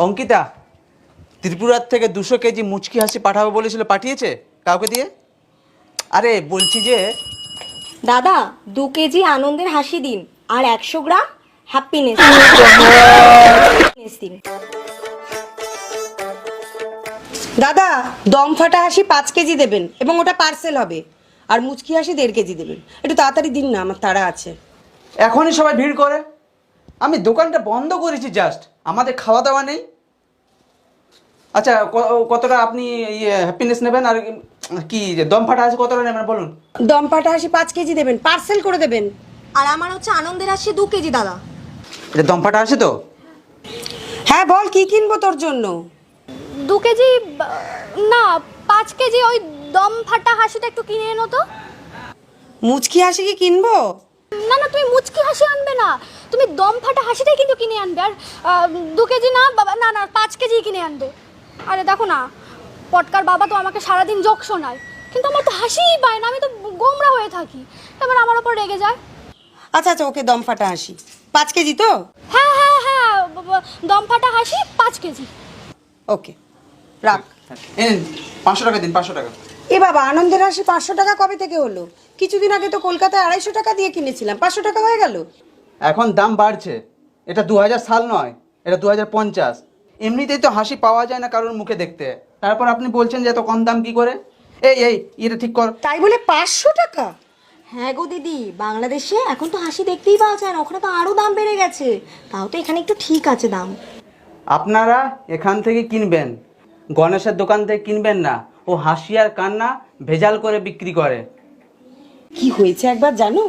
অঙ্কিতা ত্রিপুরার থেকে 200 কেজি মুচকি হাসি পাঠাবো বলেছিল, পাঠিয়েছে কাউকে দিয়ে? আরে বলছি যে দাদা 2 কেজি আনন্দের হাসি দিন আর 100 গ্রাম হ্যাপিনেস দিন। দাদা দম ফাটা হাসি 5 কেজি দেবেন এবং ওটা পার্সেল হবে, আর মুচকি হাসি 1.5 কেজি দেবেন। একটু তাড়াতাড়ি দিন না, আমার তাড়া আছে। এখনই সবাই ভিড় করে, আমি দোকানটা বন্ধ করেছি জাস্ট, আমাদের খাওয়া দাওয়া নেই। আচ্ছা কতটা আপনি হ্যাপিনেস নেবেন, আর কি দম ফাটা আছে কতটা নেবেন বলুন? দম ফাটা হাসি 5 কেজি দেবেন, পার্সেল করে দেবেন। আর আমার হচ্ছে আনন্দের হাসি 2 কেজি দাদা। এটা দম ফাটা আছে তো? হ্যাঁ বল, কি কিনবো তোর জন্য? 2 কেজি না 5 কেজি ওই দম ফাটা হাসিটা একটু কিনে এনো তো। মুচকি হাসি কি কিনবো? না না, তুমি মুচকি হাসি আনবে না, তুমি দম ফাটা হাসিটাই কিন্তু কিনে আনবে। আর 2 কেজি না বাবা, না না 5 কেজি কিনে আনবে। আরে দেখো না, পটকার বাবা তো আমাকে সারাদিন জোক শোনায়, কিন্তু আমার তো হাসিই পায় না, আমি তো গোমরা হয়ে থাকি, এবার আমার ওপর রেগে যায়। আচ্ছা আচ্ছা, ওকে দম ফাটা হাসি 5 কেজি তো? হ্যাঁ হ্যাঁ হ্যাঁ, দম ফাটা হাসি 5 কেজি। ওকে রাখ। এই 500 টাকা দিন, 500 টাকা। এ বাবা, আনন্দের হাসি 500 টাকা কবে থেকে হলো? কিছুদিন আগে তো কলকাতায় 250 টাকা দিয়ে কিনেছিলাম, 500 টাকা হয়ে গেল। এখন দাম বাড়ছে, এটা 2000 সাল নয়, এটা 2050। এমনিতেই তো হাসি পাওয়া যায় না কারোর মুখে দেখতে, তারপর আপনি বলছেন যে এত কম দাম কি করে? এই এটা ঠিক কর। তাই বলে 500 টাকা? হ্যাঁ গো দিদি, বাংলাদেশে এখন তো হাসি দেখতেই পাওয়া যায় না, ওখানে তো আরো দাম বেড়ে গেছে। তাও তো এখানে একটু ঠিক আছে দাম। আপনারা এখান থেকে কিনবেন, গণেশের দোকান থেকে কিনবেন না, ও হাসি আর কান্না ভেজাল করে বিক্রি করে। কি হয়েছে একবার জানো?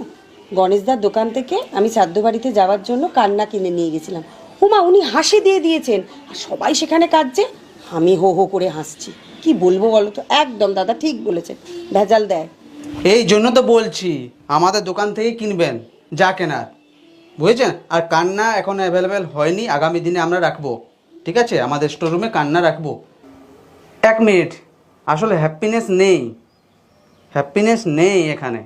গণেশদার দোকান থেকে আমি শ্রাদ্ধ বাড়িতে যাওয়ার জন্য কান্না কিনে নিয়ে গেছিলাম। উমা, উনি হাসি দিয়ে দিয়েছেন, আর সবাই সেখানে কাঁদছে, আমি হো হো করে হাসছি। কি বলবো বলো তো? একদম দাদা ঠিক বলেছেন, ভেজাল দেয়। এই জন্য তো বলছি আমাদের দোকান থেকে কিনবেন যা কেনার, বুঝেছেন? আর কান্না এখন অ্যাভেলেবেল হয়নি, আগামী দিনে আমরা রাখবো, ঠিক আছে? আমাদের স্টোররুমে কান্না রাখবো। 1 মিনিট, আসলে হ্যাপিনেস নেই, হ্যাপিনেস নেই এখানে,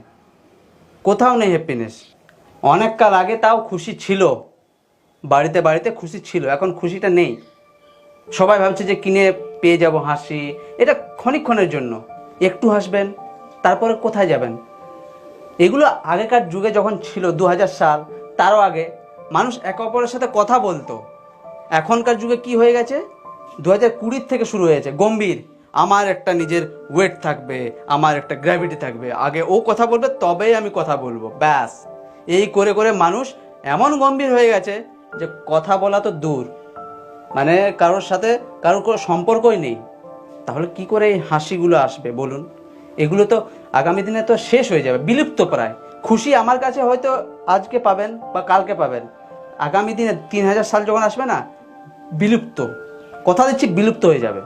কোথাও নেই হ্যাপিনেস। অনেক কাল আগে তাও খুশি ছিল, বাড়িতে বাড়িতে খুশি ছিল, এখন খুশিটা নেই। সবাই ভাবছে যে কিনে পেয়ে যাব হাসি, এটা ক্ষণিকক্ষণের জন্য, একটু হাসবেন তারপরে কোথায় যাবেন? এগুলো আগেকার যুগে যখন ছিল 2000 সাল, তারও আগে মানুষ একে অপরের সাথে কথা বলতো। এখনকার যুগে কি হয়ে গেছে, 2020 থেকে শুরু হয়েছে গম্ভীর, আমার একটা নিজের ওয়েট থাকবে, আমার একটা গ্র্যাভিটি থাকবে, আগে ও কথা বলবে তবেই আমি কথা বলবো, ব্যাস। এই করে করে মানুষ এমন গম্ভীর হয়ে গেছে যে কথা বলা তো দূর, মানে কারোর সাথে কারোর কোনো সম্পর্কই নেই। তাহলে কি করে এই হাসিগুলো আসবে বলুন? এগুলো তো আগামী দিনে তো শেষ হয়ে যাবে, বিলুপ্ত প্রায়। খুশি আমার কাছে হয়তো আজকে পাবেন বা কালকে পাবেন, আগামী দিনে 3000 সাল যখন আসবে না, বিলুপ্ত, কথা দিচ্ছি বিলুপ্ত হয়ে যাবে।